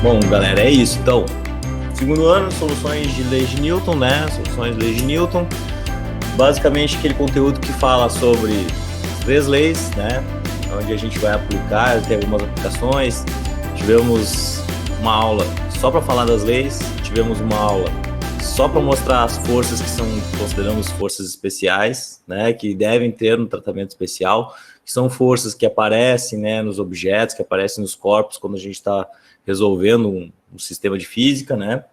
Bom, galera, é isso. Então, segundo ano, soluções de leis de Newton, né? Soluções de leis de Newton. Basicamente, aquele conteúdo que fala sobre as três leis, né? Onde a gente vai aplicar, tem algumas aplicações. Tivemos uma aula só para falar das leis, tivemos uma aula só para mostrar as forças que consideramos forças especiais, né? Que devem ter um tratamento especial, que são forças que aparecem, né, nos objetos, que aparecem nos corpos quando a gente está resolvendo um sistema de física, né?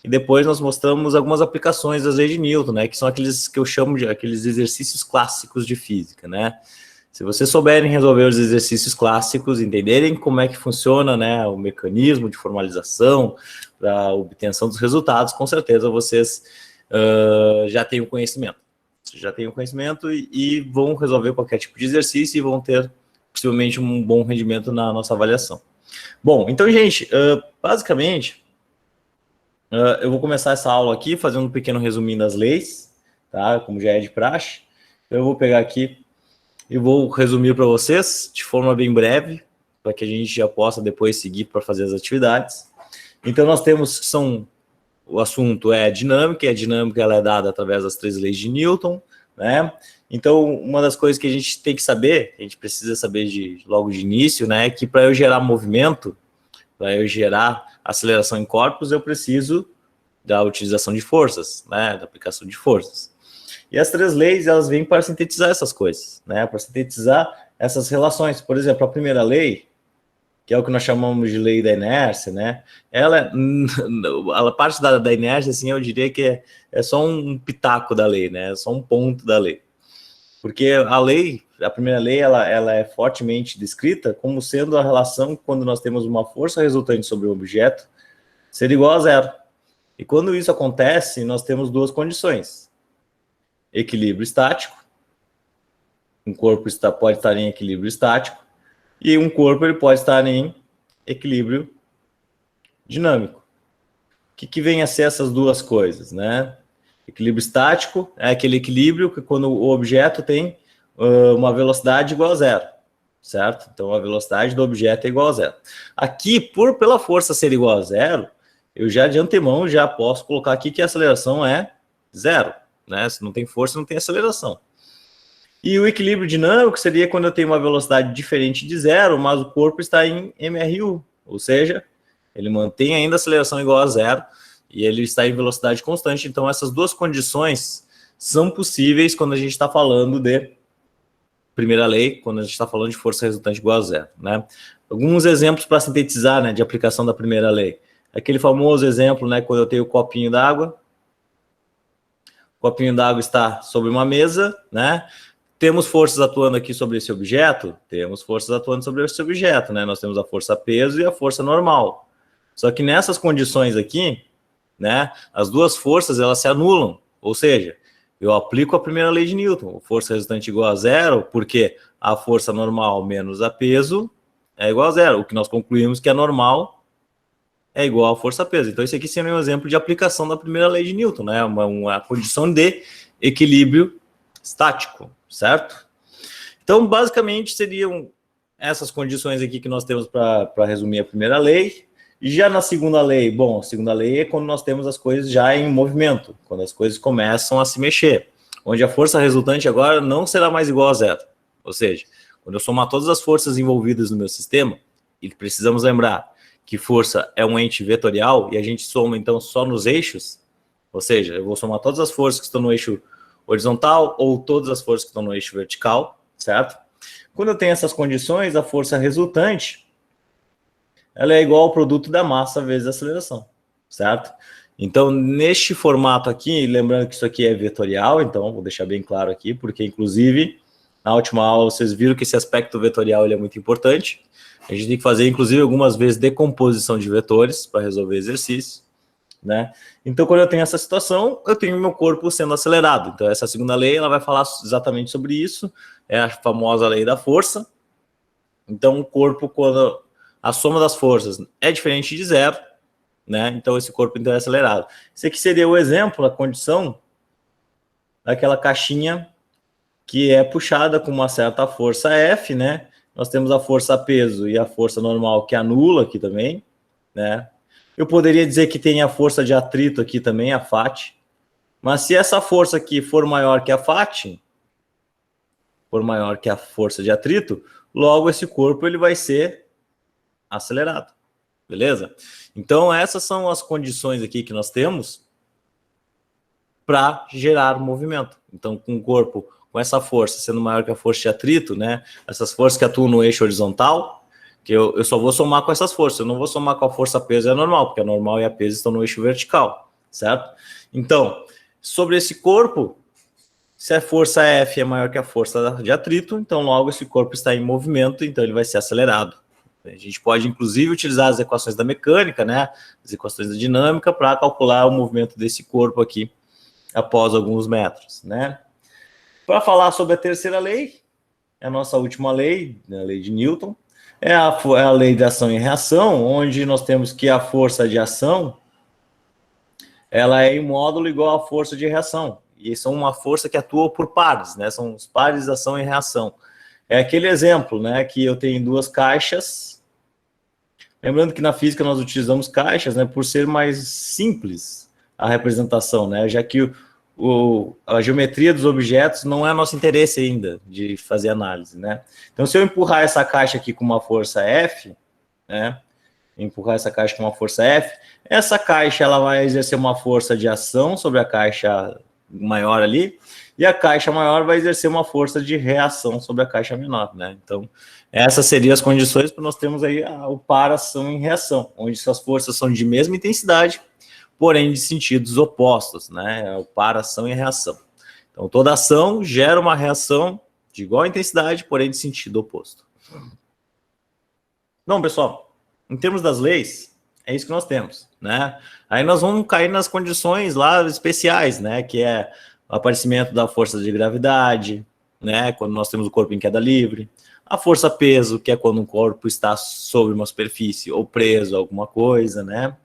E depois nós mostramos algumas aplicações das leis de Newton, né? Que são aqueles que eu chamo de aqueles exercícios clássicos de física, né? Se vocês souberem resolver os exercícios clássicos, entenderem como é que funciona, né, o mecanismo de formalização para obtenção dos resultados, com certeza vocês já têm o conhecimento. Vocês já têm o conhecimento e vão resolver qualquer tipo de exercício e vão ter, possivelmente, um bom rendimento na nossa avaliação. Bom, então, gente, basicamente, eu vou começar essa aula aqui fazendo um pequeno resuminho das leis, tá? Como já é de praxe. Eu vou pegar aqui e vou resumir para vocês de forma bem breve, para que a gente já possa depois seguir para fazer as atividades. Então, nós temos que o assunto é dinâmica, e a dinâmica ela é dada através das três leis de Newton, né? Então, uma das coisas que a gente tem que saber, a gente precisa saber logo de início, né, é que para eu gerar movimento, para eu gerar aceleração em corpos, eu preciso da utilização de forças, né, da aplicação de forças. E as três leis, elas vêm para sintetizar essas coisas, né, para sintetizar essas relações. Por exemplo, a primeira lei, que é o que nós chamamos de lei da inércia, né, a parte da inércia, assim, eu diria que é só um pitaco da lei, né, é só um ponto da lei. Porque a primeira lei, ela é fortemente descrita como sendo a relação quando nós temos uma força resultante sobre o objeto ser igual a zero. E quando isso acontece, nós temos duas condições. Equilíbrio estático. Um corpo pode estar em equilíbrio estático e um corpo ele pode estar em equilíbrio dinâmico. O que vem a ser essas duas coisas, né? Equilíbrio estático é aquele equilíbrio que quando o objeto tem uma velocidade igual a zero, certo? Então, a velocidade do objeto é igual a zero. Aqui, pela força ser igual a zero, eu já de antemão já posso colocar aqui que a aceleração é zero, né? Se não tem força, não tem aceleração. E o equilíbrio dinâmico seria quando eu tenho uma velocidade diferente de zero, mas o corpo está em MRU, ou seja, ele mantém ainda a aceleração igual a zero, e ele está em velocidade constante. Então, essas duas condições são possíveis quando a gente está falando de primeira lei, quando a gente está falando de força resultante igual a zero, né? Alguns exemplos para sintetizar, né, de aplicação da primeira lei. Aquele famoso exemplo, né, quando eu tenho o copinho d'água. O copinho d'água está sobre uma mesa, né? Temos forças atuando aqui sobre esse objeto? Temos forças atuando sobre esse objeto, né? Nós temos a força peso e a força normal. Só que nessas condições aqui, né, as duas forças elas se anulam, ou seja, eu aplico a primeira lei de Newton, força resultante igual a zero, porque a força normal menos a peso é igual a zero, o que nós concluímos que a normal é igual a força peso. Então, isso aqui seria um exemplo de aplicação da primeira lei de Newton, né, uma condição de equilíbrio estático, certo? Então, basicamente, seriam essas condições aqui que nós temos para resumir a primeira lei. E já na segunda lei, bom, a segunda lei é quando nós temos as coisas já em movimento, quando as coisas começam a se mexer, onde a força resultante agora não será mais igual a zero. Ou seja, quando eu somar todas as forças envolvidas no meu sistema, e precisamos lembrar que força é um ente vetorial, e a gente soma então só nos eixos, ou seja, eu vou somar todas as forças que estão no eixo horizontal ou todas as forças que estão no eixo vertical, certo? Quando eu tenho essas condições, a força resultante ela é igual ao produto da massa vezes a aceleração, certo? Então, neste formato aqui, lembrando que isso aqui é vetorial, então vou deixar bem claro aqui, porque inclusive, na última aula vocês viram que esse aspecto vetorial ele é muito importante. A gente tem que fazer, inclusive, algumas vezes decomposição de vetores para resolver exercícios, né? Então, quando eu tenho essa situação, eu tenho meu corpo sendo acelerado. Então, essa segunda lei, ela vai falar exatamente sobre isso, é a famosa lei da força. Então, o corpo, quando a soma das forças é diferente de zero, né? Então, esse corpo então é acelerado. Esse aqui seria o exemplo, a condição daquela caixinha que é puxada com uma certa força F, né? Nós temos a força peso e a força normal que anula aqui também, né? Eu poderia dizer que tem a força de atrito aqui também, a FAT. Mas se essa força aqui for maior que a FAT, for maior que a força de atrito, logo esse corpo ele vai ser acelerado. Beleza? Então essas são as condições aqui que nós temos para gerar movimento. Então com o corpo, com essa força sendo maior que a força de atrito, né? Essas forças que atuam no eixo horizontal, que eu só vou somar com essas forças, eu não vou somar com a força peso e a normal, porque a normal e a peso estão no eixo vertical, certo? Então, sobre esse corpo, se a força F é maior que a força de atrito, então logo esse corpo está em movimento, então ele vai ser acelerado. A gente pode, inclusive, utilizar as equações da mecânica, né, as equações da dinâmica, para calcular o movimento desse corpo aqui após alguns metros, né? Para falar sobre a terceira lei, é a nossa última lei, né, a lei de Newton, é a lei de ação e reação, onde nós temos que a força de ação ela é em módulo igual à força de reação. E são uma força que atua por pares, né? São os pares de ação e reação. É aquele exemplo, né? Que eu tenho duas caixas. Lembrando que na física nós utilizamos caixas, né? Por ser mais simples a representação, né? Já que a geometria dos objetos não é nosso interesse ainda de fazer análise, né? Então, se eu empurrar essa caixa aqui com uma força F, né? Empurrar essa caixa com uma força F, essa caixa ela vai exercer uma força de ação sobre a caixa maior ali, e a caixa maior vai exercer uma força de reação sobre a caixa menor, né? Então, essas seriam as condições para nós termos aí o par ação e reação, onde essas forças são de mesma intensidade, porém de sentidos opostos, né? O par ação e reação. Então, toda ação gera uma reação de igual intensidade, porém de sentido oposto. Bom, pessoal, em termos das leis, é isso que nós temos, né? Aí nós vamos cair nas condições lá especiais, né? Que é o aparecimento da força de gravidade, né? Quando nós temos o corpo em queda livre. A força peso, que é quando um corpo está sobre uma superfície ou preso a alguma coisa, né?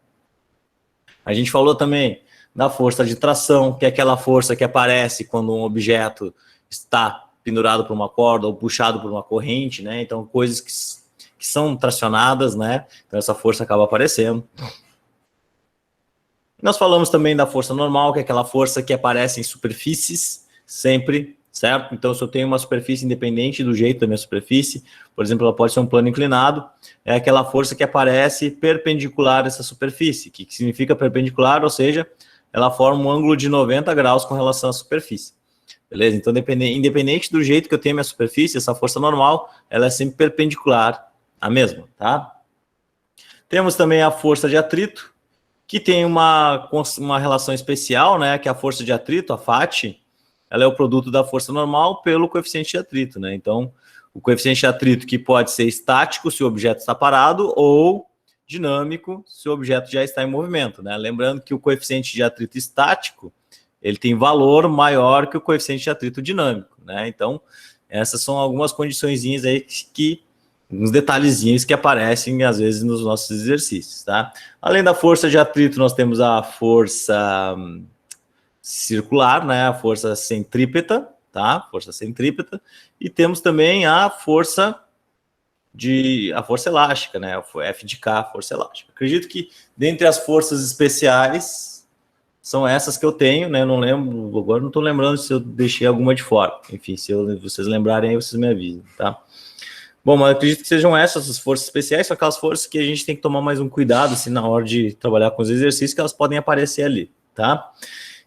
A gente falou também da força de tração, que é aquela força que aparece quando um objeto está pendurado por uma corda ou puxado por uma corrente, né? Então, coisas que são tracionadas, né? Então, essa força acaba aparecendo. Nós falamos também da força normal, que é aquela força que aparece em superfícies, sempre, certo? Então, se eu tenho uma superfície independente do jeito da minha superfície, por exemplo, ela pode ser um plano inclinado, é aquela força que aparece perpendicular a essa superfície, que significa perpendicular, ou seja, ela forma um ângulo de 90 graus com relação à superfície. Beleza? Então, independente do jeito que eu tenho a minha superfície, essa força normal, ela é sempre perpendicular à mesma, tá? Temos também a força de atrito, que tem uma relação especial, né, que a força de atrito, a FAT, ela é o produto da força normal pelo coeficiente de atrito, né? Então, o coeficiente de atrito que pode ser estático se o objeto está parado ou dinâmico se o objeto já está em movimento, né? Lembrando que o coeficiente de atrito estático, ele tem valor maior que o coeficiente de atrito dinâmico, né? Então, essas são algumas condiçõezinhas aí uns detalhezinhos que aparecem, às vezes, nos nossos exercícios, tá? Além da força de atrito, nós temos a força circular, né? A força centrípeta, tá? Força centrípeta. E temos também a força elástica, né? O F de K, força elástica. Acredito que, dentre as forças especiais, são essas que eu tenho, né? Não lembro, agora não estou lembrando se eu deixei alguma de fora. Enfim, se vocês lembrarem, aí vocês me avisam, tá? Bom, mas eu acredito que sejam essas as forças especiais, são aquelas forças que a gente tem que tomar mais um cuidado, assim, na hora de trabalhar com os exercícios, que elas podem aparecer ali, tá?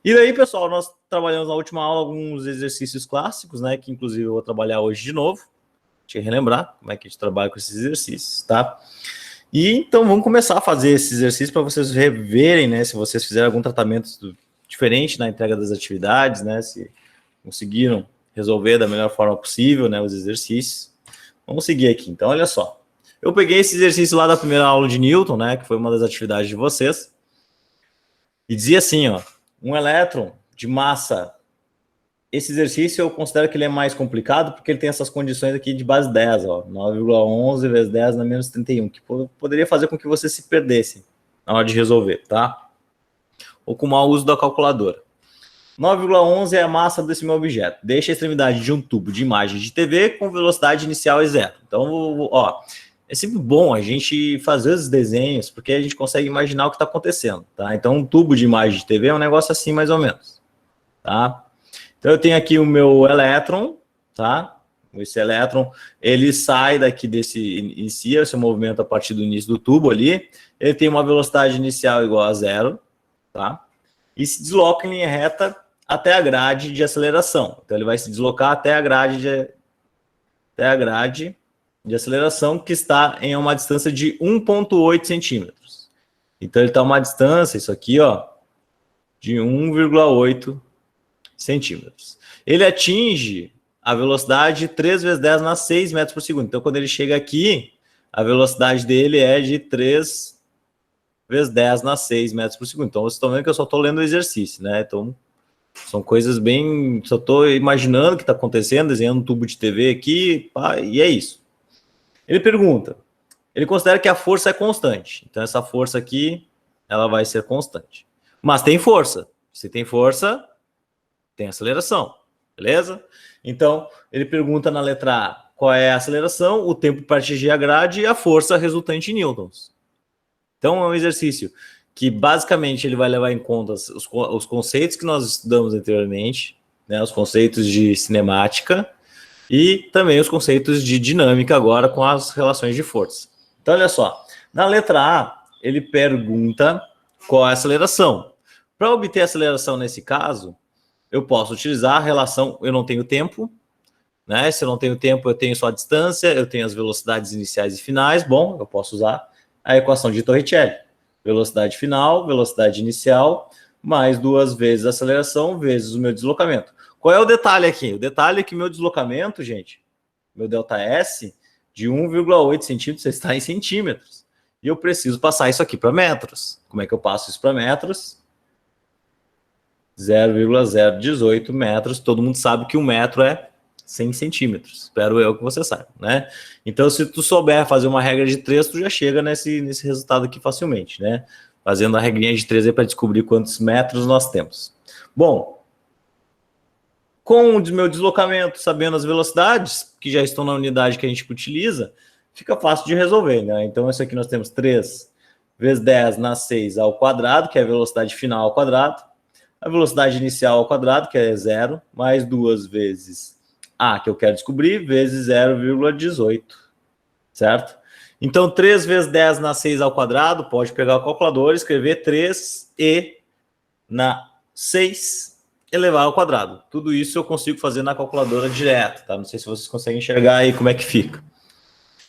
E daí, pessoal, nós trabalhamos na última aula alguns exercícios clássicos, né, que inclusive eu vou trabalhar hoje de novo. Deixa eu relembrar como é que a gente trabalha com esses exercícios, tá? E então vamos começar a fazer esses exercícios para vocês reverem, né, se vocês fizeram algum tratamento diferente na entrega das atividades, né, se conseguiram resolver da melhor forma possível, né, os exercícios. Vamos seguir aqui. Então, olha só. Eu peguei esse exercício lá da primeira aula de Newton, né, que foi uma das atividades de vocês, e dizia assim, ó, um elétron de massa. Esse exercício eu considero que ele é mais complicado porque ele tem essas condições aqui de base 10, ó, 9,11 vezes 10 na menos 31, que poderia fazer com que você se perdesse na hora de resolver, tá? Ou com o mau uso da calculadora. 9,11 é a massa desse meu objeto. Deixa a extremidade de um tubo de imagem de TV com velocidade inicial é zero. Então, ó, é sempre bom a gente fazer os desenhos, porque a gente consegue imaginar o que está acontecendo, tá? Então, um tubo de imagem de TV é um negócio assim, mais ou menos, tá? Então, eu tenho aqui o meu elétron, tá? Esse elétron, ele sai daqui inicia seu movimento a partir do início do tubo ali, ele tem uma velocidade inicial igual a zero, tá? E se desloca em linha reta até a grade de aceleração. Então, ele vai se deslocar até a grade de aceleração, que está em uma distância de 1,8 centímetros. Então, ele está a uma distância, isso aqui, ó, de 1,8 centímetros. Ele atinge a velocidade 3 vezes 10 na 6 metros por segundo. Então, quando ele chega aqui, a velocidade dele é de 3 vezes 10 na 6 metros por segundo. Então, vocês estão vendo que eu só estou lendo o exercício, né? Então, são coisas bem... Só estou imaginando o que está acontecendo, desenhando um tubo de TV aqui, pá, e é isso. Ele pergunta, ele considera que a força é constante. Então, essa força aqui, ela vai ser constante. Mas tem força. Se tem força, tem aceleração. Beleza? Então, ele pergunta na letra A qual é a aceleração, o tempo para atingir a grade e a força resultante em newtons. Então, é um exercício que, basicamente, ele vai levar em conta os conceitos que nós estudamos anteriormente, né, os conceitos de cinemática e também os conceitos de dinâmica agora com as relações de força. Então, olha só. Na letra A, ele pergunta qual é a aceleração. Para obter a aceleração nesse caso, eu posso utilizar a relação, eu não tenho tempo, né? Se eu não tenho tempo, eu tenho só a distância, eu tenho as velocidades iniciais e finais. Bom, eu posso usar a equação de Torricelli. Velocidade final, velocidade inicial, mais 2 vezes a aceleração, vezes o meu deslocamento. Qual é o detalhe aqui? O detalhe é que meu deslocamento, gente, meu ΔS, de 1,8 centímetros está em centímetros. E eu preciso passar isso aqui para metros. Como é que eu passo isso para metros? 0,018 metros. Todo mundo sabe que 1 metro é 100 centímetros. Espero eu que você saiba, né? Então, se tu souber fazer uma regra de 3, tu já chega nesse resultado aqui facilmente, né? Fazendo a regrinha de 3 aí para descobrir quantos metros nós temos. Bom, com o meu deslocamento, sabendo as velocidades, que já estão na unidade que a gente utiliza, fica fácil de resolver, né? Então, isso aqui nós temos 3 vezes 10 na 6 ao quadrado, que é a velocidade final ao quadrado. A velocidade inicial ao quadrado, que é 0, mais 2 vezes A, que eu quero descobrir, vezes 0,18, certo? Então, 3 vezes 10 na 6 ao quadrado, pode pegar o calculador e escrever 3e na 6 elevado ao quadrado. Tudo isso eu consigo fazer na calculadora direto, tá? Não sei se vocês conseguem enxergar aí como é que fica.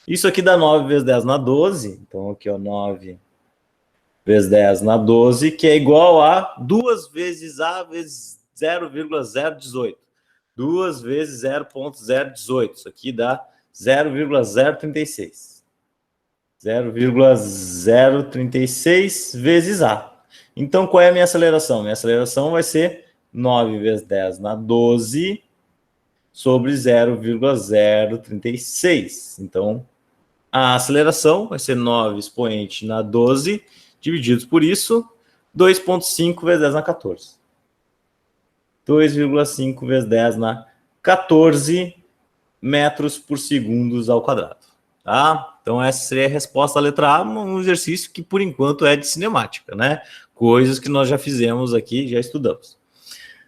Isso aqui dá 9 vezes 10 na 12, então aqui, ó, 9 vezes 10 na 12, que é igual a 2 vezes A vezes 0,018. 2 vezes 0,018. Isso aqui dá 0,036. 0,036 vezes A. Então, qual é a minha aceleração? Minha aceleração vai ser 9 vezes 10 na 12 sobre 0,036. Então, a aceleração vai ser 9 expoente na 12 divididos por isso, 2,5 vezes 10 na 14. 2,5 vezes 10 na 14 metros por segundo ao quadrado. Tá? Então, essa seria a resposta da letra A, um exercício que, por enquanto, é de cinemática, né? Coisas que nós já fizemos aqui, já estudamos.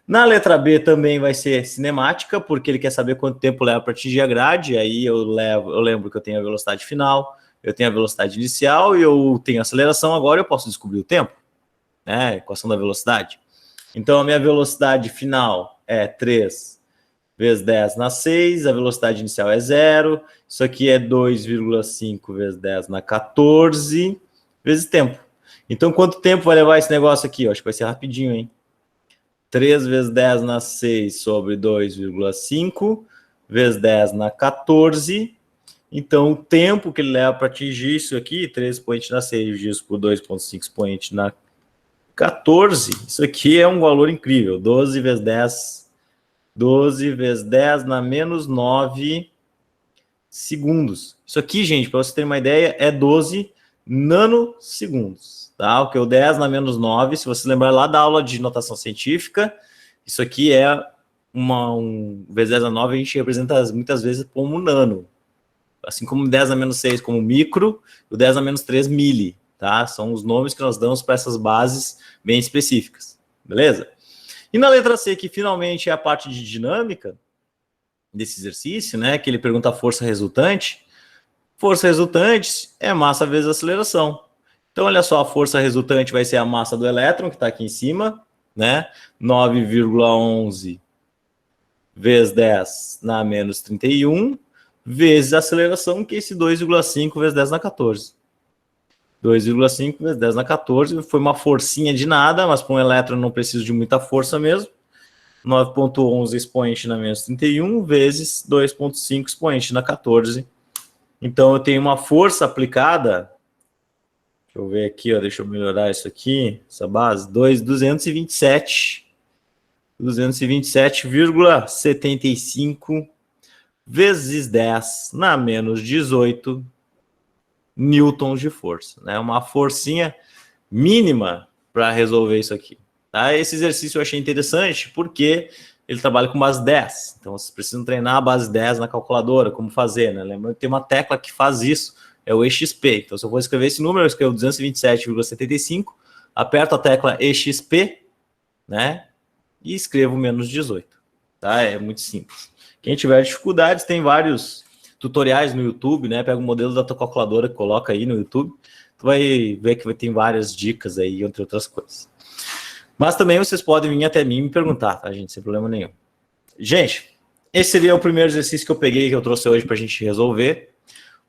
Na letra B também vai ser cinemática, porque ele quer saber quanto tempo leva para atingir a grade. Aí eu lembro que eu tenho a velocidade final, eu tenho a velocidade inicial e eu tenho a aceleração. Agora eu posso descobrir o tempo, né? Equação da velocidade. Então, a minha velocidade final é 3 vezes 10 na 6, a velocidade inicial é 0, isso aqui é 2,5 vezes 10 na 14, vezes tempo. Então, quanto tempo vai levar esse negócio aqui? Eu acho que vai ser rapidinho, hein? 3 vezes 10 na 6 sobre 2,5, vezes 10 na 14. Então, o tempo que ele leva para atingir isso aqui, 3 expoente na 6 dividido por 2,5 expoente na 14, isso aqui é um valor incrível, 12 vezes 10 na menos 9 segundos. Isso aqui, gente, para você ter uma ideia, é 12 nanosegundos, tá? O que é o 10 na menos 9, se você lembrar lá da aula de notação científica, isso aqui é vezes 10 na 9, a gente representa muitas vezes como nano, assim como o 10 a menos 6 como micro, o 10 a menos 3 mili, tá? São os nomes que nós damos para essas bases bem específicas, beleza? E na letra C, que finalmente é a parte de dinâmica desse exercício, né, que ele pergunta a força resultante. Força resultante é massa vezes aceleração. Então, olha só, a força resultante vai ser a massa do elétron, que está aqui em cima, né? 9,11 vezes 10 na menos 31, vezes a aceleração, que é esse 2,5 vezes 10 na 14. 2,5 vezes 10 na 14, foi uma forcinha de nada, mas para um elétron não preciso de muita força mesmo. 9,11 expoente na menos 31, vezes 2,5 expoente na 14. Então, eu tenho uma força aplicada. Deixa eu ver aqui, ó, deixa eu melhorar isso aqui, essa base, 227,75 vezes 10 na menos 18 newtons de força, né? Uma forcinha mínima para resolver isso aqui, tá? Esse exercício eu achei interessante porque ele trabalha com base 10, então vocês precisam treinar a base 10 na calculadora, como fazer, né? Lembrando que tem uma tecla que faz isso, é o EXP. Então, se eu for escrever esse número, eu escrevo 227,75, aperto a tecla EXP, né? E escrevo menos 18, tá? É muito simples. Quem tiver dificuldades, tem vários tutoriais no YouTube, né? Pega o modelo da tua calculadora, coloca aí no YouTube, tu vai ver que tem várias dicas aí, entre outras coisas. Mas também vocês podem vir até mim e me perguntar, tá, gente? Sem problema nenhum. Gente, esse seria o primeiro exercício que eu peguei, que eu trouxe hoje para a gente resolver.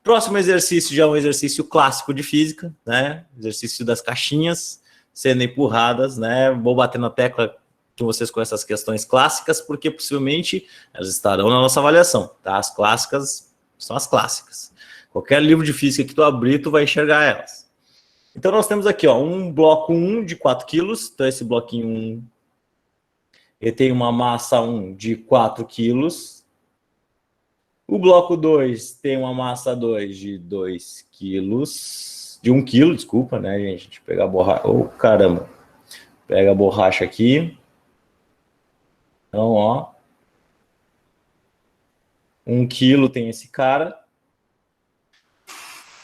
Próximo exercício já é um exercício clássico de física, né? Exercício das caixinhas sendo empurradas, né? Vou bater na tecla com vocês com essas questões clássicas, porque possivelmente elas estarão na nossa avaliação, tá? As clássicas são as clássicas. Qualquer livro de física que tu abrir, tu vai enxergar elas. Então, nós temos aqui, ó, um bloco 1 de 4 quilos. Então, esse bloquinho 1, ele tem uma massa 1 de 4 quilos. O bloco 2 tem uma massa 2 de 2 quilos. De 1 quilo, desculpa, né, gente? Deixa eu pegar a borracha. Oh, caramba. Pega a borracha aqui. Então, ó. 1 quilo tem esse cara.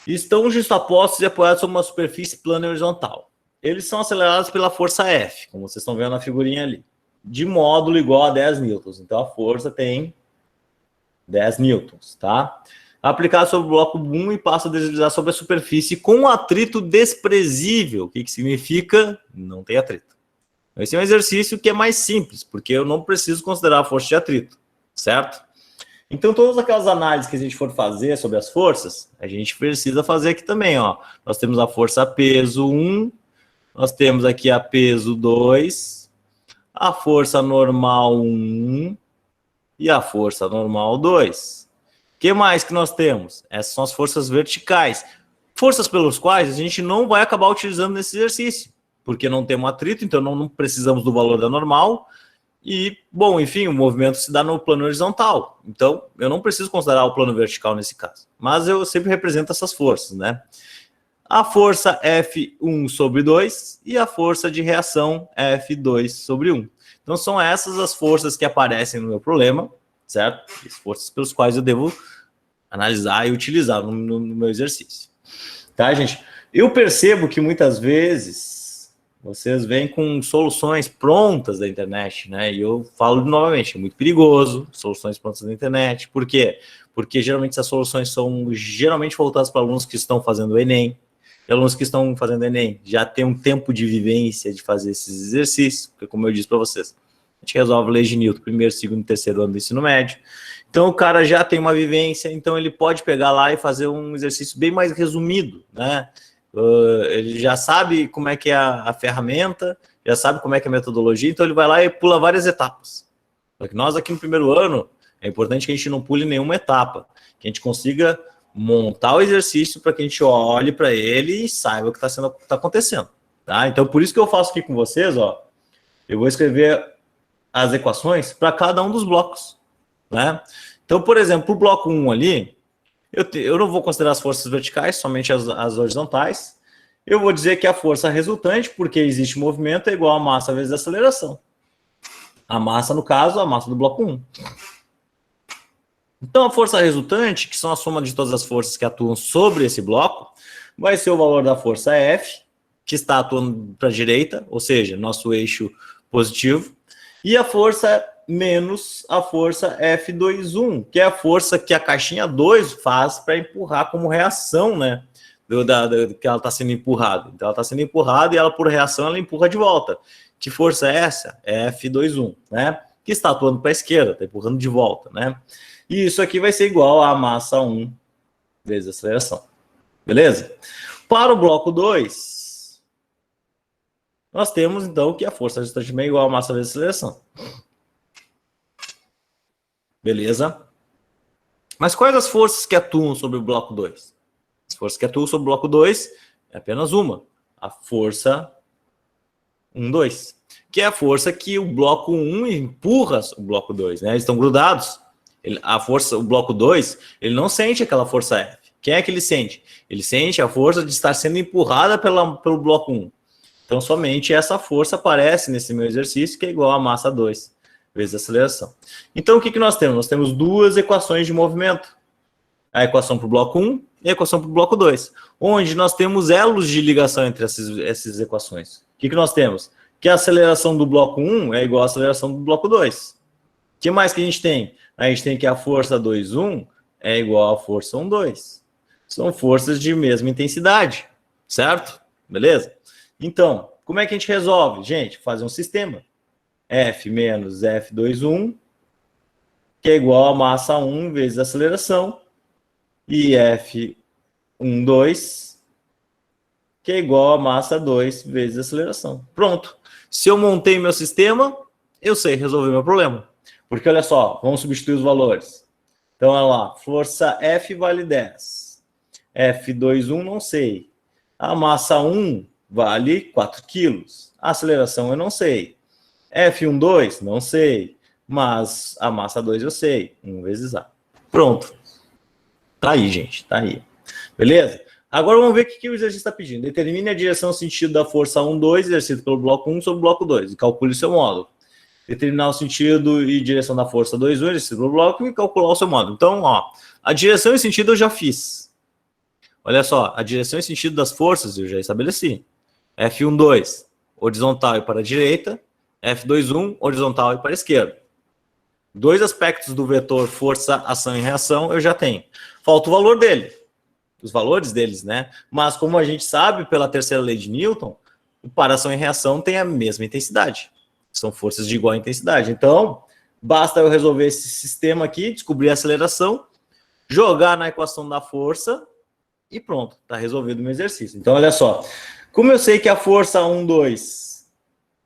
Estão justapostos e apoiados sobre uma superfície plana e horizontal. Eles são acelerados pela força F, como vocês estão vendo na figurinha ali, de módulo igual a 10 newtons. Então, a força tem 10 newtons, tá? Aplicado sobre o bloco 1 e passa a deslizar sobre a superfície com um atrito desprezível. O que significa? Não tem atrito. Esse é um exercício que é mais simples, porque eu não preciso considerar a força de atrito, certo? Então, todas aquelas análises que a gente for fazer sobre as forças, a gente precisa fazer aqui também, ó. Nós temos a força peso 1, nós temos aqui a peso 2, a força normal 1 e a força normal 2. O que mais que nós temos? Essas são as forças verticais. Forças pelas quais a gente não vai acabar utilizando nesse exercício, porque não tem um atrito, então não precisamos do valor da normal. E, bom, enfim, o movimento se dá no plano horizontal. Então, eu não preciso considerar o plano vertical nesse caso. Mas eu sempre represento essas forças, né? A força F1 sobre 2 e a força de reação F2 sobre 1. Então, são essas as forças que aparecem no meu problema, certo? As forças pelas quais eu devo analisar e utilizar no meu exercício. Tá, gente? Eu percebo que muitas vezes vocês vêm com soluções prontas da internet, né? E eu falo novamente, é muito perigoso, soluções prontas da internet. Por quê? Porque geralmente essas soluções são geralmente voltadas para alunos que estão fazendo Enem. E alunos que estão fazendo Enem já têm um tempo de vivência de fazer esses exercícios, porque como eu disse para vocês, a gente resolve lei de Newton, primeiro, segundo e terceiro ano do ensino médio. Então o cara já tem uma vivência, então ele pode pegar lá e fazer um exercício bem mais resumido, né? Ele já sabe como é que é a ferramenta, já sabe como é que é a metodologia, então ele vai lá e pula várias etapas. Só que nós aqui no primeiro ano, é importante que a gente não pule nenhuma etapa, que a gente consiga montar o exercício para que a gente olhe para ele e saiba o que está acontecendo. Tá? Então, por isso que eu faço aqui com vocês, ó, eu vou escrever as equações para cada um dos blocos. Né? Então, por exemplo, o bloco 1 ali, eu não vou considerar as forças verticais, somente as horizontais. Eu vou dizer que a força resultante, porque existe movimento, é igual a massa vezes a aceleração. A massa, no caso, a massa do bloco 1. Então, a força resultante, que são a soma de todas as forças que atuam sobre esse bloco, vai ser o valor da força F, que está atuando para a direita, ou seja, nosso eixo positivo, e a força menos a força F21, que é a força que a caixinha 2 faz para empurrar como reação, né? Que ela está sendo empurrada. Então, ela está sendo empurrada e ela, por reação, ela empurra de volta. Que força é essa? É F21, né? Que está atuando para a esquerda, está empurrando de volta, né? E isso aqui vai ser igual a massa 1 vezes a aceleração. Beleza? Para o bloco 2, nós temos, então, que a força resultante é igual a massa vezes a aceleração. Beleza? Mas quais as forças que atuam sobre o bloco 2? As forças que atuam sobre o bloco 2 é apenas uma. A força 1, 2. Que é a força que o bloco 1 empurra o bloco 2, né? Eles estão grudados. O bloco 2, ele não sente aquela força F. Quem é que ele sente? Ele sente a força de estar sendo empurrada pelo bloco 1. Então, somente essa força aparece nesse meu exercício, que é igual a massa 2 vezes a aceleração. Então, o que nós temos? Nós temos duas equações de movimento. A equação para o bloco 1 e a equação para o bloco 2, onde nós temos elos de ligação entre essas equações. O que nós temos? Que a aceleração do bloco 1 é igual à aceleração do bloco 2. O que mais que a gente tem? A gente tem que a força 2,1 é igual à força 1,2. São forças de mesma intensidade, certo? Beleza? Então, como é que a gente resolve? Gente, fazer um sistema. F menos F2,1, que é igual a massa 1 vezes a aceleração, e F1,2, que é igual a massa 2 vezes a aceleração. Pronto. Se eu montei meu sistema, eu sei resolver meu problema. Porque, olha só, vamos substituir os valores. Então, olha lá, força F vale 10. F2,1 não sei. A massa 1 vale 4 quilos. A aceleração eu não sei. F1,2 não sei. Mas a massa 2 eu sei. 1 vezes A. Pronto. Tá aí, gente. Tá aí. Beleza? Agora vamos ver o que o exercício está pedindo. Determine a direção e sentido da força 1, 2, exercido pelo bloco 1 sobre o bloco 2. E calcule seu módulo. Determinar o sentido e direção da força 2, 1, exercido pelo bloco e calcular o seu módulo. Então, ó, a direção e sentido eu já fiz. Olha só, a direção e sentido das forças eu já estabeleci. F1, 2, horizontal e para a direita. F2, 1, horizontal e para a esquerda. Dois aspectos do vetor força, ação e reação eu já tenho. Falta o valor dele. Os valores deles, né? Mas como a gente sabe pela terceira lei de Newton, o para ação e reação tem a mesma intensidade. São forças de igual intensidade. Então, basta eu resolver esse sistema aqui, descobrir a aceleração, jogar na equação da força e pronto, está resolvido o meu exercício. Então, olha só. Como eu sei que a força 1, 2,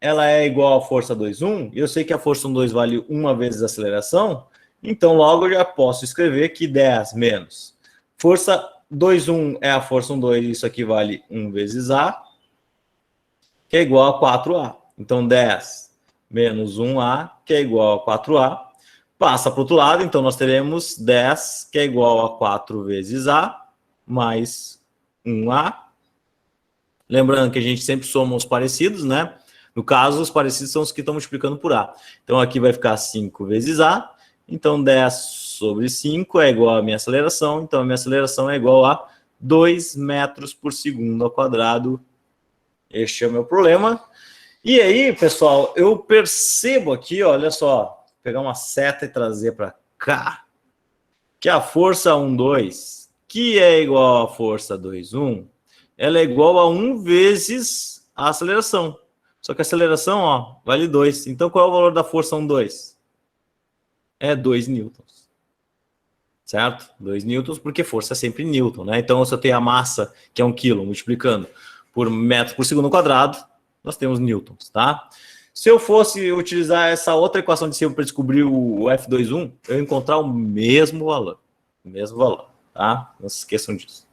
ela é igual à força 2, 1, e eu sei que a força 1, 2 vale 1 vezes a aceleração, então logo eu já posso escrever que 10 menos força 2, 1 é a força 1, 2, isso aqui vale 1 vezes A, que é igual a 4A. Então, 10 menos 1A, que é igual a 4A. Passa para o outro lado, então nós teremos 10, que é igual a 4 vezes A, mais 1A. Lembrando que a gente sempre soma os parecidos, né? No caso, os parecidos são os que estão multiplicando por A. Então, aqui vai ficar 5 vezes A. Então, 10 sobre 5 é igual à minha aceleração. Então, a minha aceleração é igual a 2 metros por segundo ao quadrado. Este é o meu problema. E aí, pessoal, eu percebo aqui, olha só, vou pegar uma seta e trazer para cá, que a força 1, 2, que é igual à força 2, 1, ela é igual a 1 vezes a aceleração. Só que a aceleração, ó, vale 2. Então, qual é o valor da força 1, 2? É 2 newtons. Certo? 2 newtons, porque força é sempre newton, né? Então, se eu tenho a massa, que é 1 quilo, multiplicando por metro por segundo quadrado, nós temos newtons, tá? Se eu fosse utilizar essa outra equação de cima para descobrir o F21, eu ia encontrar o mesmo valor. O mesmo valor, tá? Não se esqueçam disso.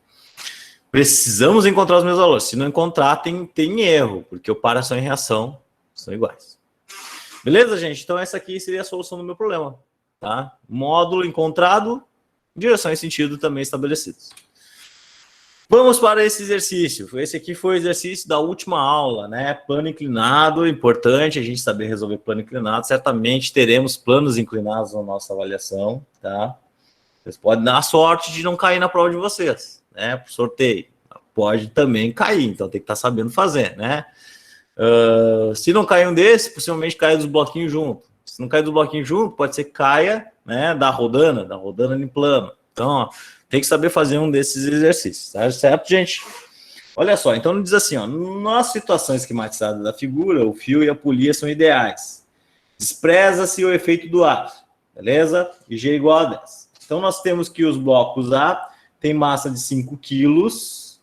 Precisamos encontrar os mesmos valores. Se não encontrar, tem erro, porque o para ação e reação são iguais. Beleza, gente? Então, essa aqui seria a solução do meu problema, tá? Módulo encontrado, direção e sentido também estabelecidos. Vamos para esse exercício. Esse aqui foi o exercício da última aula, né? Plano inclinado, importante a gente saber resolver plano inclinado. Certamente teremos planos inclinados na nossa avaliação, tá? Vocês podem dar a sorte de não cair na prova de vocês, né? Por sorteio. Pode também cair, então tem que estar sabendo fazer, né? Se não cair um desses, possivelmente cai dos bloquinhos junto. Se não cair dos bloquinhos junto, pode ser que caia, né, da rodana em plano. Então, ó, tem que saber fazer um desses exercícios, tá certo, gente? Olha só, então diz assim, ó, nas situações esquematizadas da figura, o fio e a polia são ideais. Despreza-se o efeito do ar, beleza? E G igual a 10. Então, nós temos que os blocos A têm massa de 5 quilos.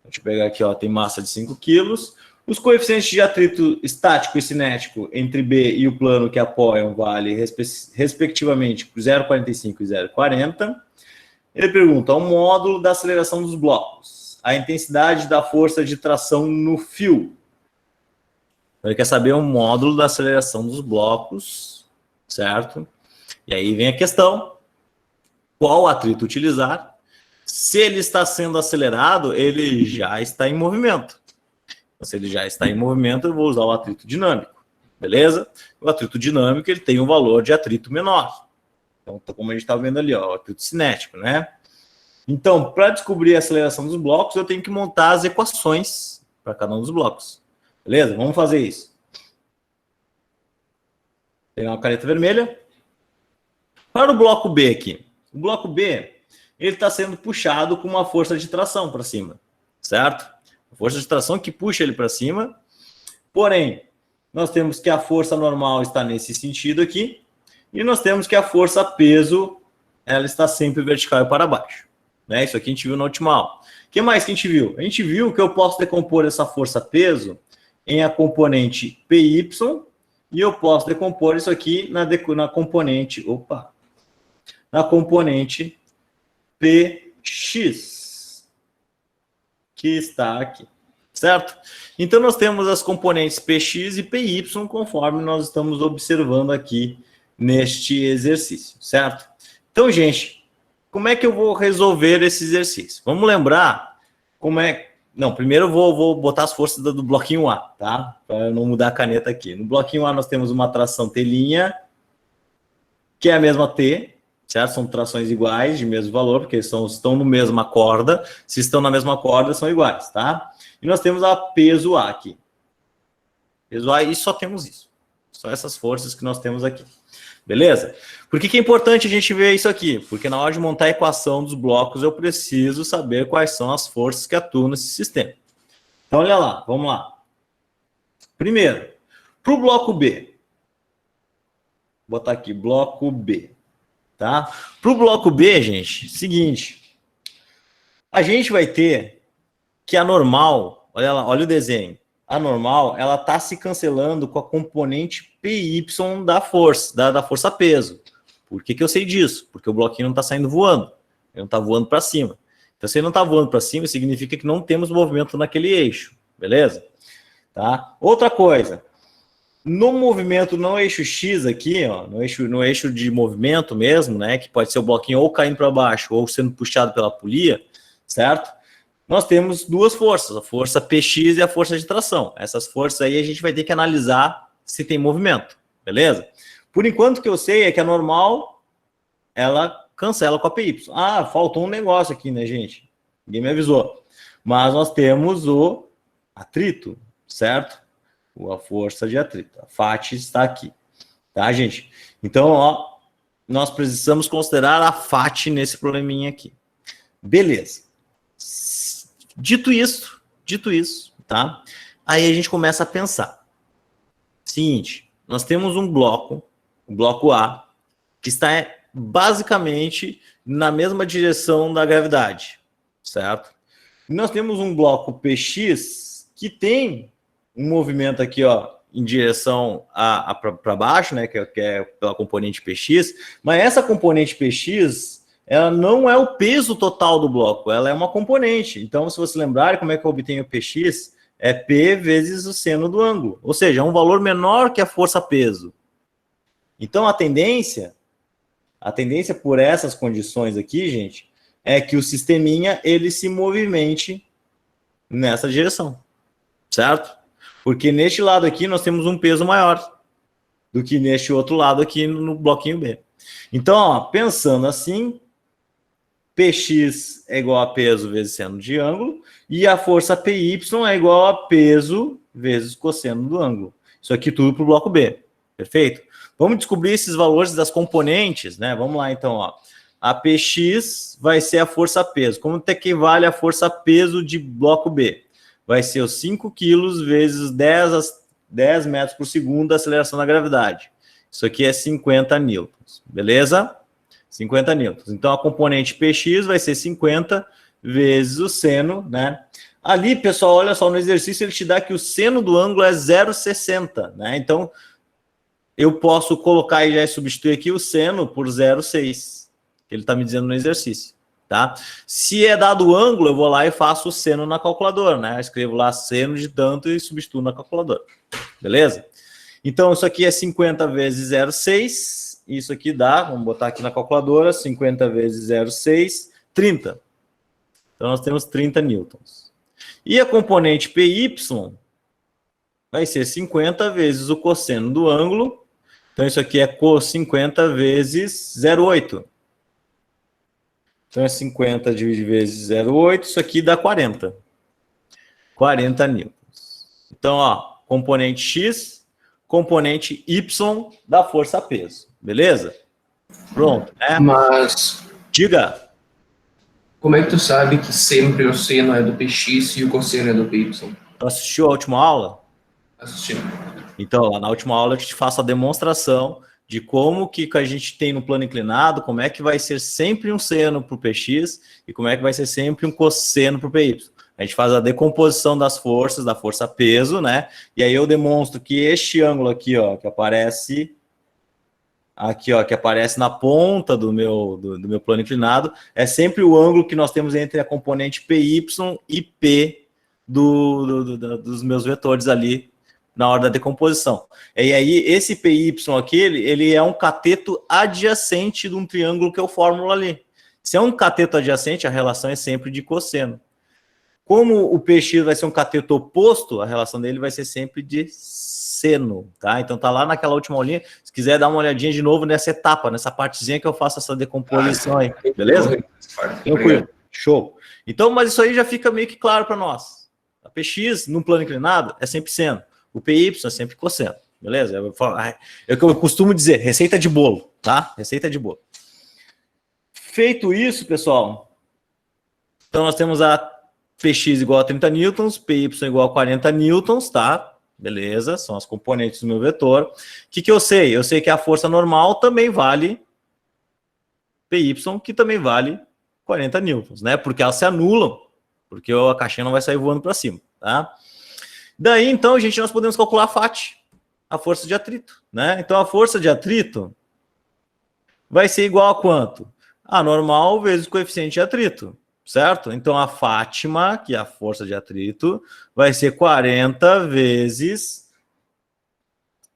Deixa eu pegar aqui, ó, tem massa de 5 quilos. Os coeficientes de atrito estático e cinético entre B e o plano que apoiam vale, respectivamente, 0,45 e 0,40. Ele pergunta o módulo da aceleração dos blocos, a intensidade da força de tração no fio. Ele quer saber o módulo da aceleração dos blocos, certo? E aí vem a questão, qual atrito utilizar? Se ele está sendo acelerado, ele já está em movimento. Então, se ele já está em movimento, eu vou usar o atrito dinâmico, beleza? O atrito dinâmico ele tem um valor de atrito menor. Então, como a gente está vendo ali, ó, o atrito cinético, né? Então, para descobrir a aceleração dos blocos, eu tenho que montar as equações para cada um dos blocos. Beleza? Vamos fazer isso. Pegar uma caneta vermelha. Para o bloco B aqui. O bloco B, ele está sendo puxado com uma força de tração para cima, certo? A força de tração que puxa ele para cima. Porém, nós temos que a força normal está nesse sentido aqui. E nós temos que a força peso, ela está sempre vertical e para baixo. Né? Isso aqui a gente viu na última aula. O que mais que a gente viu? A gente viu que eu posso decompor essa força peso em a componente PY e eu posso decompor isso aqui na componente PX, que está aqui, certo? Então, nós temos as componentes PX e PY, conforme nós estamos observando aqui neste exercício, certo? Então, gente, como é que eu vou resolver esse exercício? Vamos lembrar como é... Não, primeiro eu vou botar as forças do bloquinho A, tá? Para não mudar a caneta aqui. No bloquinho A, nós temos uma tração T', que é a mesma T, certo? São trações iguais, de mesmo valor, porque estão na mesma corda. Se estão na mesma corda, são iguais, tá? E nós temos a peso A aqui. Peso A, e só temos isso. Só essas forças que nós temos aqui. Beleza? Por que é importante a gente ver isso aqui? Porque na hora de montar a equação dos blocos, eu preciso saber quais são as forças que atuam nesse sistema. Então, olha lá, vamos lá. Primeiro, para o bloco B. Vou botar aqui, bloco B. Tá? Para o bloco B, gente, seguinte. A gente vai ter que a normal, olha lá, olha o desenho. A normal, ela está se cancelando com a componente PY da força, da força peso. Por que eu sei disso? Porque o bloquinho não está saindo voando. Ele não está voando para cima. Então, se ele não está voando para cima, significa que não temos movimento naquele eixo. Beleza? Tá? Outra coisa. No movimento, no eixo X aqui, ó, no eixo de movimento mesmo, né, que pode ser o bloquinho ou caindo para baixo ou sendo puxado pela polia, certo? Nós temos duas forças, a força PX e a força de tração. Essas forças aí a gente vai ter que analisar se tem movimento, beleza? Por enquanto, o que eu sei é que a normal, ela cancela com a PY. Ah, faltou um negócio aqui, né, gente? Ninguém me avisou. Mas nós temos o atrito, certo? A força de atrito. A FAT está aqui, tá, gente? Então, ó, nós precisamos considerar a FAT nesse probleminha aqui. Beleza. Dito isso, tá? Aí a gente começa a pensar. Seguinte, nós temos um bloco, o bloco A, que está basicamente na mesma direção da gravidade, certo? E nós temos um bloco PX que tem um movimento aqui, ó, em direção para baixo, né, que é pela componente PX, mas essa componente PX, ela não é o peso total do bloco, ela é uma componente. Então, se você lembrar como é que eu obtenho o PX, é P vezes o seno do ângulo, ou seja, é um valor menor que a força-peso. Então, a tendência por essas condições aqui, gente, é que o sisteminha, ele se movimente nessa direção, certo? Porque neste lado aqui nós temos um peso maior do que neste outro lado aqui no bloquinho B. Então, ó, pensando assim, Px é igual a peso vezes seno de ângulo, e a força Py é igual a peso vezes cosseno do ângulo. Isso aqui tudo para o bloco B, perfeito? Vamos descobrir esses valores das componentes, né? Vamos lá, então, ó. A Px vai ser a força peso. Como equivale a força peso de bloco B? Vai ser os 5 quilos vezes 10 metros por segundo da aceleração da gravidade. Isso aqui é 50 newtons, beleza? 50 newtons. Então, a componente Px vai ser 50 vezes o seno, né? Ali, pessoal, olha só, no exercício ele te dá que o seno do ângulo é 0,60, né? Então, eu posso colocar e já substituir aqui o seno por 0,6, que ele está me dizendo no exercício, tá? Se é dado o ângulo, eu vou lá e faço o seno na calculadora, né? Eu escrevo lá seno de tanto e substituo na calculadora, beleza? Então, isso aqui é 50 vezes 0,6, isso aqui dá, vamos botar aqui na calculadora, 50 vezes 0,6, 30. Então, nós temos 30 newtons. E a componente Py vai ser 50 vezes o cosseno do ângulo. Então, isso aqui é cos 50 vezes 0,8. Então, é 50 dividido vezes 0,8, isso aqui dá 40. 40 newtons. Então, ó, componente X, componente Y da força peso. Beleza? Pronto, né? Mas Diga. como é que tu sabe que sempre o seno é do Px e o cosseno é do Py? Assistiu a última aula? Assistindo. Então, lá na última aula eu te faço a demonstração de como que a gente tem no plano inclinado, como é que vai ser sempre um seno para o Px e como é que vai ser sempre um cosseno para o Py. A gente faz a decomposição das forças, da força peso, né? E aí eu demonstro que este ângulo aqui, ó, que aparece aqui, ó, que aparece na ponta do meu plano inclinado, é sempre o ângulo que nós temos entre a componente Py e P dos meus vetores ali na hora da decomposição. E aí, esse Py aqui, ele é um cateto adjacente de um triângulo que eu formulo ali. Se é um cateto adjacente, a relação é sempre de cosseno. Como o Px vai ser um cateto oposto, a relação dele vai ser sempre de seno, tá? Então tá lá naquela última aulinha. Se quiser dar uma olhadinha de novo nessa etapa, nessa partezinha que eu faço essa decomposição aí, beleza? Tranquilo, show. Então, mas isso aí já fica meio que claro para nós. A Px, no plano inclinado, é sempre seno. O Py é sempre cosseno, beleza? É o que eu costumo dizer, receita de bolo, tá? Receita de bolo. Feito isso, pessoal, então nós temos a Px igual a 30 newtons, Py igual a 40 newtons, tá? Beleza, são as componentes do meu vetor. O que eu sei? Eu sei que a força normal também vale Py, que também vale 40 newtons, né? Porque elas se anulam, porque a caixinha não vai sair voando para cima, tá? Daí, então, gente, nós podemos calcular a FAT, a força de atrito, né? Então, a força de atrito vai ser igual a quanto? A normal vezes o coeficiente de atrito, certo? Então, a Fátima, que é a força de atrito, vai ser 40 vezes...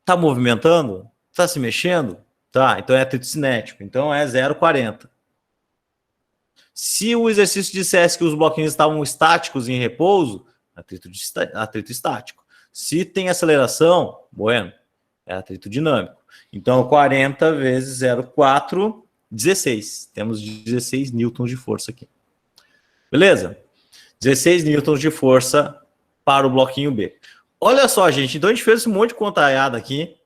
Tá movimentando? Tá se mexendo? Tá, então é atrito cinético. Então, é 0,40. Se o exercício dissesse que os bloquinhos estavam estáticos em repouso, atrito estático. Se tem aceleração, bueno, é atrito dinâmico. Então, 40 vezes 0,4, 16. Temos 16 newtons de força aqui. Beleza? 16 newtons de força para o bloquinho B. Olha só, gente. Então, a gente fez um monte de contaiada aqui,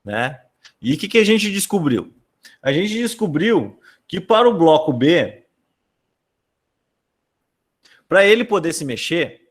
né? E o que a gente descobriu? A gente descobriu que para o bloco B, para ele poder se mexer,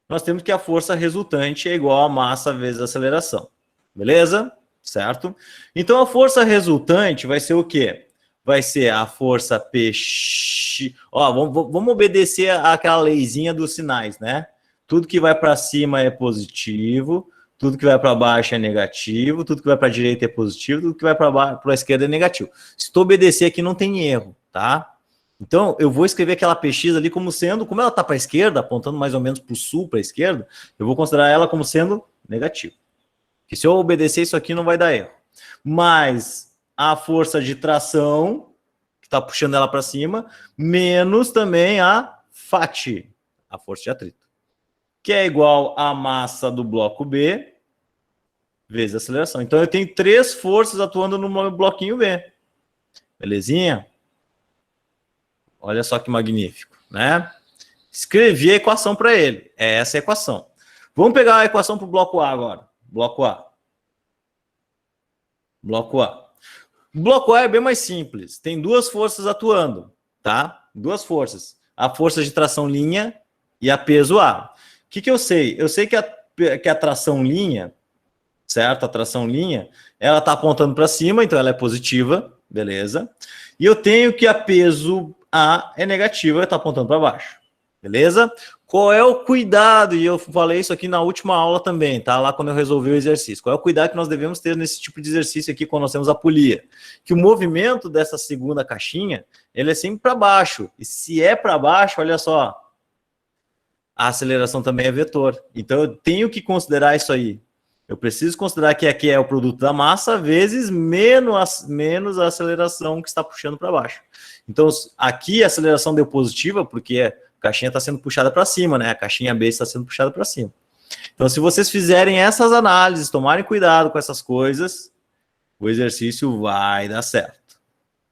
nós temos que a força resultante é igual a massa vezes a aceleração. Beleza? Certo? Então, a força resultante vai ser o quê? Vai ser a força Px... Ó, vamos obedecer àquela leizinha dos sinais, né? Tudo que vai para cima é positivo, tudo que vai para baixo é negativo, tudo que vai para a direita é positivo, tudo que vai para a esquerda é negativo. Se tu obedecer aqui, não tem erro, tá? Então, eu vou escrever aquela Px ali como sendo, como ela está para a esquerda, apontando mais ou menos para o sul, para a esquerda, eu vou considerar ela como sendo negativo. Porque se eu obedecer isso aqui, não vai dar erro. Mas a força de tração, que está puxando ela para cima, menos também a Fat, a força de atrito, que é igual à massa do bloco B vezes a aceleração. Então, eu tenho 3 forças atuando no bloquinho B. Belezinha? Olha só que magnífico, né? Escrevi a equação para ele. É essa a equação. Vamos pegar a equação para o bloco A agora. Bloco A. Bloco A. O bloco A é bem mais simples. Tem duas forças atuando, tá? Duas forças. A força de tração linha e a peso A. O que eu sei? Eu sei que a tração linha, certo? A tração linha, ela está apontando para cima, então ela é positiva, beleza? E eu tenho que a peso A é negativa, está apontando para baixo, beleza? Qual é o cuidado? E eu falei isso aqui na última aula também, tá? Lá quando eu resolvi o exercício. Qual é o cuidado que nós devemos ter nesse tipo de exercício aqui quando nós temos a polia? Que o movimento dessa segunda caixinha, ele é sempre para baixo. E se é para baixo, olha só, a aceleração também é vetor. Então eu tenho que considerar isso aí. Eu preciso considerar que aqui é o produto da massa vezes menos a aceleração que está puxando para baixo. Então aqui a aceleração deu positiva porque a caixinha está sendo puxada para cima, né? A caixinha B está sendo puxada para cima. Então se vocês fizerem essas análises, tomarem cuidado com essas coisas, o exercício vai dar certo,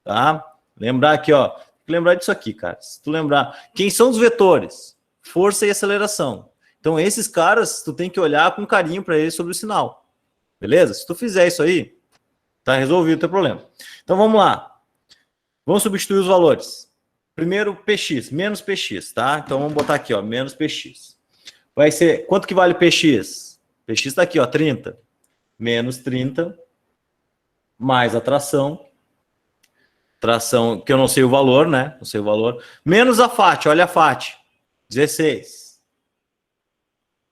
tá? Lembrar aqui, ó, lembrar disso aqui, cara. Se tu lembrar, quem são os vetores? Força e aceleração. Então, esses caras, tu tem que olhar com carinho para eles sobre o sinal. Beleza? Se tu fizer isso aí, tá resolvido o teu problema. Então, vamos lá. Vamos substituir os valores. Primeiro, PX, menos PX, tá? Então, vamos botar aqui, ó, menos PX. Vai ser, quanto que vale PX? PX está aqui, ó, 30. Menos 30, mais a tração. Tração, que eu não sei o valor, né? Não sei o valor. Menos a FAT, olha a FAT. 16.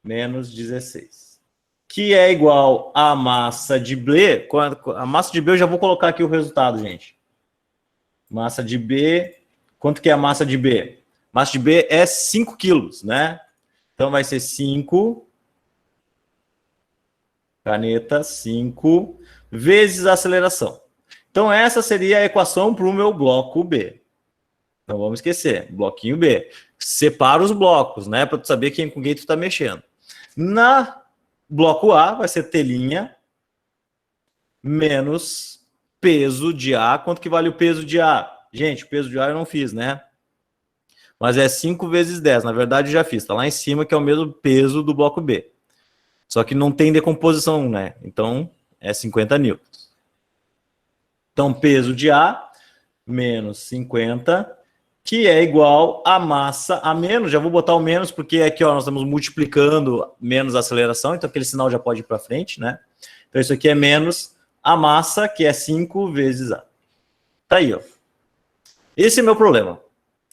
Menos 16. Que é igual a massa de B. A massa de B eu já vou colocar aqui o resultado, gente. Massa de B. Quanto que é a massa de B? Massa de B é 5 quilos, né? Então vai ser 5. Caneta, 5. Vezes a aceleração. Então essa seria a equação para o meu bloco B. Não vamos esquecer. Bloquinho B. Separa os blocos, né? Para tu saber com quem tu está mexendo. Na bloco A vai ser T' menos peso de A. Quanto que vale o peso de A? Gente, o peso de A eu não fiz, né? Mas é 5 vezes 10. Na verdade, eu já fiz. Está lá em cima, que é o mesmo peso do bloco B. Só que não tem decomposição, né? Então, é 50 newtons. Então, peso de A menos 50, que é igual a massa a menos, já vou botar o menos, porque aqui ó, nós estamos multiplicando menos a aceleração, então aquele sinal já pode ir para frente, né? Então isso aqui é menos a massa, que é 5 vezes A. Tá aí, ó. Esse é meu problema.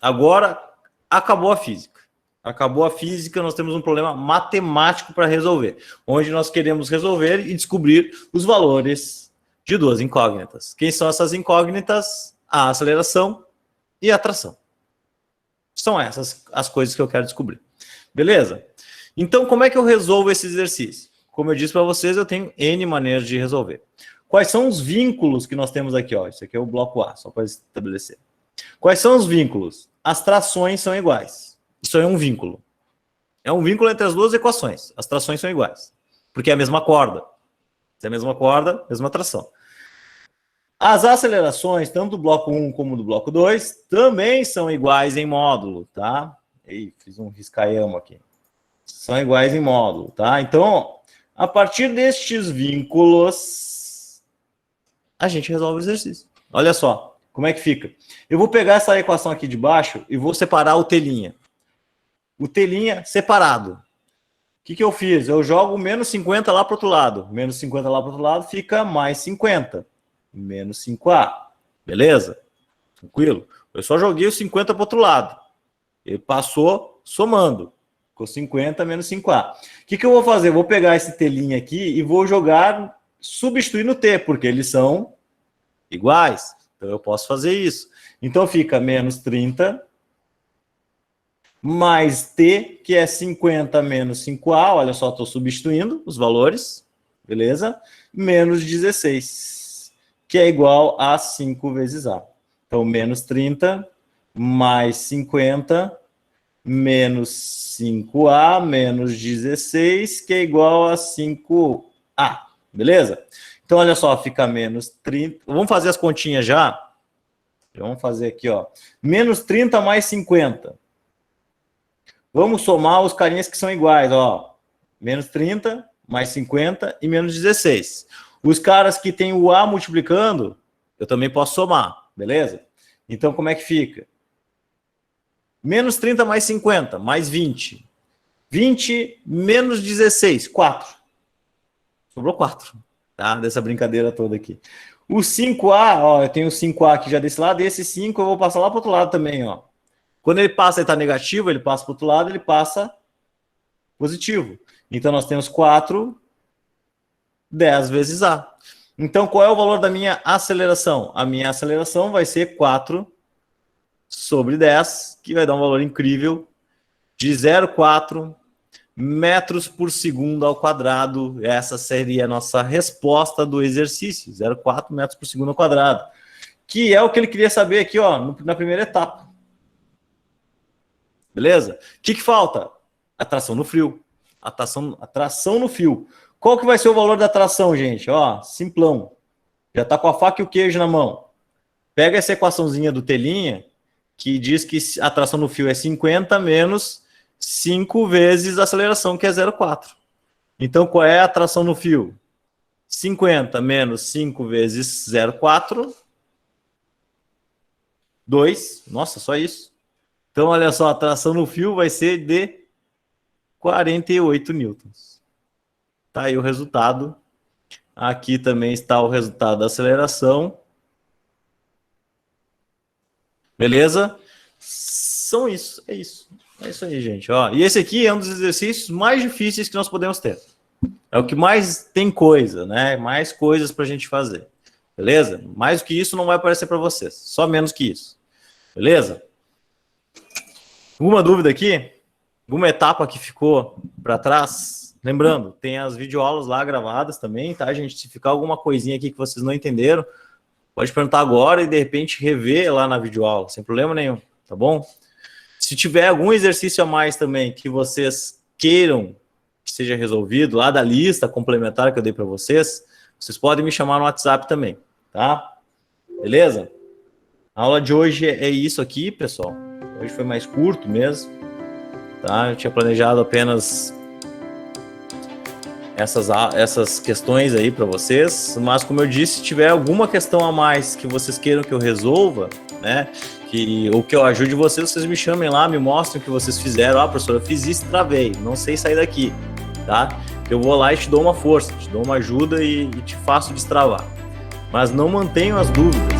Agora, acabou a física. Acabou a física, nós temos um problema matemático para resolver, onde nós queremos resolver e descobrir os valores de duas incógnitas. Quem são essas incógnitas? A aceleração e a tração. São essas as coisas que eu quero descobrir. Beleza? Então, como é que eu resolvo esse exercício? Como eu disse para vocês, eu tenho N maneiras de resolver. Quais são os vínculos que nós temos aqui? Ó? Isso aqui é o bloco A, só para estabelecer. Quais são os vínculos? As trações são iguais. Isso é um vínculo. É um vínculo entre as duas equações. As trações são iguais. Porque é a mesma corda. Se é a mesma corda, mesma tração. As acelerações, tanto do bloco 1 como do bloco 2, também são iguais em módulo, tá? Ih, fiz um riscaiamo aqui. São iguais em módulo, tá? Então, a partir destes vínculos, a gente resolve o exercício. Olha só, como é que fica. Eu vou pegar essa equação aqui de baixo e vou separar o T'. O T' separado. O que eu fiz? Eu jogo menos 50 lá para o outro lado. Menos 50 lá para o outro lado fica mais 50. Menos 5A. Beleza? Tranquilo? Eu só joguei o 50 para o outro lado. Ele passou somando. Ficou 50 menos 5A. O que eu vou fazer? Eu vou pegar esse T' aqui e vou jogar, substituir no T, porque eles são iguais. Então eu posso fazer isso. Então fica menos 30 mais T, que é 50 menos 5A. Olha só, estou substituindo os valores. Beleza? Menos 16. Que é igual a 5 vezes A. Então, menos 30 mais 50 menos 5A menos 16, que é igual a 5A. Beleza? Então, olha só, fica menos 30. Vamos fazer as continhas já. Vamos fazer aqui, ó. Menos 30 mais 50. Vamos somar os carinhas que são iguais, ó. Menos 30 mais 50 e menos 16. Os caras que tem o A multiplicando, eu também posso somar, beleza? Então, como é que fica? Menos 30 mais 50, mais 20. 20 menos 16, 4. Sobrou 4, tá? Dessa brincadeira toda aqui. O 5A, ó, eu tenho o 5A aqui já desse lado, e esse 5 eu vou passar lá para o outro lado também, ó. Quando ele passa, ele está negativo, ele passa para o outro lado, ele passa positivo. Então, nós temos 4, 10 vezes A. Então, qual é o valor da minha aceleração? A minha aceleração vai ser 4 sobre 10, que vai dar um valor incrível de 0,4 metros por segundo ao quadrado. Essa seria a nossa resposta do exercício, 0,4 metros por segundo ao quadrado, que é o que ele queria saber aqui, ó, na primeira etapa. Beleza? O que falta? Atração no fio. Atração no fio. Qual que vai ser o valor da atração, gente? Ó, simplão. Já tá com a faca e o queijo na mão. Pega essa equaçãozinha do telinha, que diz que a atração no fio é 50 menos 5 vezes a aceleração, que é 0,4. Então, qual é a atração no fio? 50 menos 5 vezes 0,4. 2. Nossa, só isso. Então, olha só, a atração no fio vai ser de 48 newtons. Tá aí o resultado. Aqui também está o resultado da aceleração. Beleza? São isso, é isso. É isso aí, gente. Ó, e esse aqui é um dos exercícios mais difíceis que nós podemos ter. É o que mais tem coisa, né? Mais coisas para a gente fazer. Beleza? Mais do que isso não vai aparecer para vocês. Só menos que isso. Beleza? Alguma dúvida aqui? Alguma etapa que ficou para trás? Lembrando, tem as videoaulas lá gravadas também, tá, gente? Se ficar alguma coisinha aqui que vocês não entenderam, pode perguntar agora e, de repente, rever lá na videoaula, sem problema nenhum, tá bom? Se tiver algum exercício a mais também que vocês queiram que seja resolvido, lá da lista complementar que eu dei para vocês, vocês podem me chamar no WhatsApp também, tá? Beleza? A aula de hoje é isso aqui, pessoal. Hoje foi mais curto mesmo, tá? Eu tinha planejado apenas essas questões aí para vocês, mas como eu disse, se tiver alguma questão a mais que vocês queiram que eu resolva, né, ou que eu ajude vocês me chamem lá, me mostrem o que vocês fizeram. Ah, professor, eu fiz isso, travei, não sei sair daqui, tá? Eu vou lá e te dou uma força, te dou uma ajuda e te faço destravar. Mas não mantenham as dúvidas.